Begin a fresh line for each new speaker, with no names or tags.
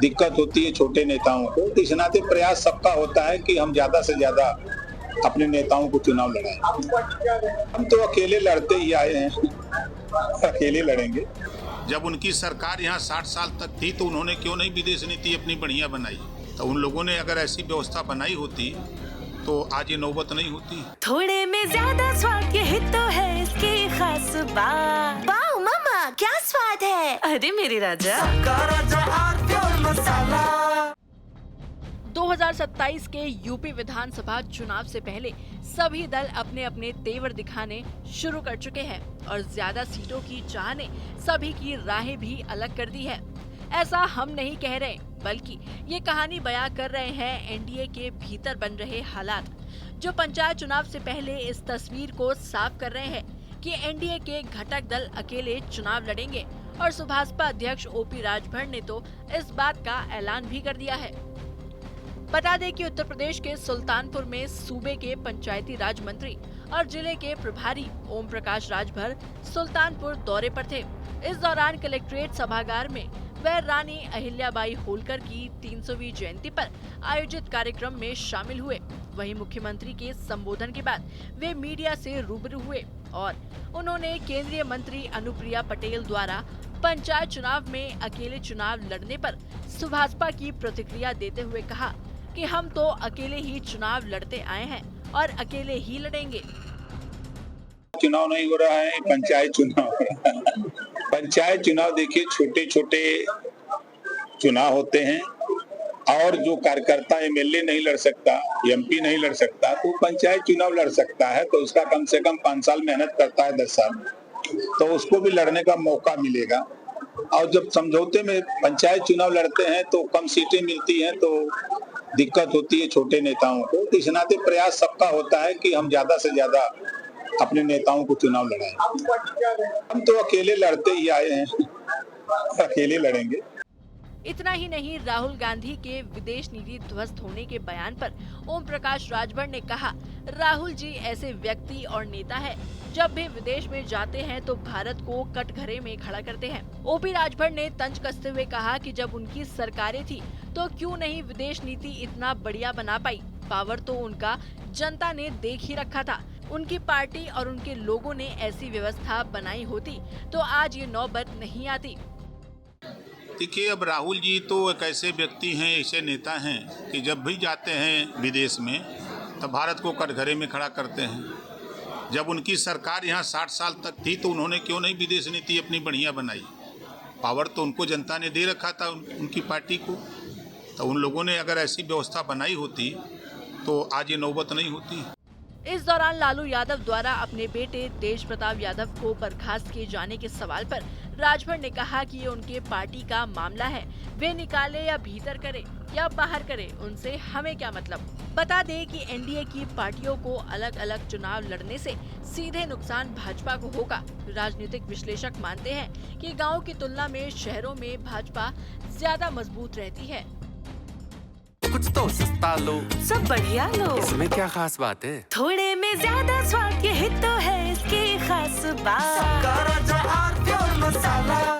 दिक्कत होती है छोटे नेताओं को, तो इस नाते प्रयास सबका होता है कि हम ज्यादा से ज्यादा अपने नेताओं को चुनाव लड़ाएं। हम तो अकेले लड़ते ही आए हैं, अकेले लड़ेंगे।
जब उनकी सरकार यहाँ 60 साल तक थी तो उन्होंने क्यों नहीं विदेश नीति अपनी बढ़िया बनाई? तो उन लोगों ने अगर ऐसी व्यवस्था बनाई होती तो आज ये नौबत नहीं होती।
थोड़े में ज्यादा स्वाद, यही तो है इसकी खास बात। वाओ मम्मा, क्या स्वाद है! अरे मेरे राजा, सबका राजा आरती और मसाला।
2027 के यूपी विधानसभा चुनाव से पहले सभी दल अपने अपने तेवर दिखाने शुरू कर चुके हैं और ज्यादा सीटों की चाह ने सभी की राहें भी अलग कर दी है। ऐसा हम नहीं कह रहे, बल्कि ये कहानी बयां कर रहे हैं एनडीए के भीतर बन रहे हालात, जो पंचायत चुनाव से पहले इस तस्वीर को साफ कर रहे हैं कि एनडीए के घटक दल अकेले चुनाव लड़ेंगे। और सुभाषपा अध्यक्ष ओपी राजभर ने तो इस बात का ऐलान भी कर दिया है। बता दें कि उत्तर प्रदेश के सुल्तानपुर में सूबे के पंचायती राज मंत्री और जिले के प्रभारी ओम प्रकाश राजभर सुल्तानपुर दौरे पर थे। इस दौरान कलेक्ट्रेट सभागार में वह रानी अहिल्याबाई होलकर की 300वीं जयंती पर आयोजित कार्यक्रम में शामिल हुए। वहीं मुख्यमंत्री के संबोधन के बाद वे मीडिया से रूबरू हुए और उन्होंने केंद्रीय मंत्री अनुप्रिया पटेल द्वारा पंचायत चुनाव में अकेले चुनाव लड़ने पर सुभाषपा की प्रतिक्रिया देते हुए कहा कि हम तो अकेले ही चुनाव लड़ते आए हैं और अकेले ही लड़ेंगे।
चुनाव नहीं हो रहा है, पंचायत चुनाव हो रहा है। पंचायत चुनाव देखिए, छोटे छोटे चुनाव होते हैं और जो कार्यकर्ता एमएलए नहीं लड़ सकता, एमपी नहीं लड़ सकता, तो पंचायत चुनाव लड़ सकता है। तो उसका कम से कम 5 साल मेहनत करता है, 10 साल, तो उसको भी लड़ने का मौका मिलेगा। और जब समझौते में पंचायत चुनाव लड़ते हैं तो कम सीटें मिलती हैं, तो दिक्कत होती है छोटे नेताओं को। तो इस नाते प्रयास सबका होता है कि हम ज्यादा से ज्यादा अपने नेताओं को चुनाव लड़ाएं। हम तो अकेले लड़ते ही आए हैं, अकेले लड़ेंगे।
इतना ही नहीं, राहुल गांधी के विदेश नीति ध्वस्त होने के बयान पर ओम प्रकाश राजभर ने कहा, राहुल जी ऐसे व्यक्ति और नेता है, जब भी विदेश में जाते हैं तो भारत को कटघरे में खड़ा करते हैं। ओपी राजभर ने तंज कसते हुए कहा कि जब उनकी सरकारें थी तो क्यों नहीं विदेश नीति इतना बढ़िया बना पाई। पावर तो उनका जनता ने देख ही रखा था। उनकी पार्टी और उनके लोगों ने ऐसी व्यवस्था बनाई होती तो आज ये नौबत नहीं आती।
देखिए, अब राहुल जी तो एक ऐसे व्यक्ति हैं, ऐसे नेता हैं कि जब भी जाते हैं विदेश में तो भारत को कटघरे में खड़ा करते हैं। जब उनकी सरकार यहाँ 60 साल तक थी तो उन्होंने क्यों नहीं विदेश नीति अपनी बढ़िया बनाई? पावर तो उनको जनता ने दे रखा था, उनकी पार्टी को। तो उन लोगों ने अगर ऐसी व्यवस्था बनाई होती तो आज ये नौबत नहीं होती।
इस दौरान लालू यादव द्वारा अपने बेटे तेज प्रताप यादव को बर्खास्त किए जाने के सवाल पर राजभर ने कहा कि ये उनके पार्टी का मामला है, वे निकाले या भीतर करे या बाहर करे, उनसे हमें क्या मतलब। बता दें कि एनडीए की पार्टियों को अलग अलग चुनाव लड़ने से सीधे नुकसान भाजपा को होगा। राजनीतिक विश्लेषक मानते हैं कि गाँव की तुलना में शहरों में भाजपा ज्यादा मजबूत रहती है।
कुछ तो सस्ता लो,
सब बढ़िया लो,
इसमें क्या खास बात है?
थोड़े में ज्यादा स्वाद, यही तो है इसकी खास बात। सबका राजा आरती और मसाला।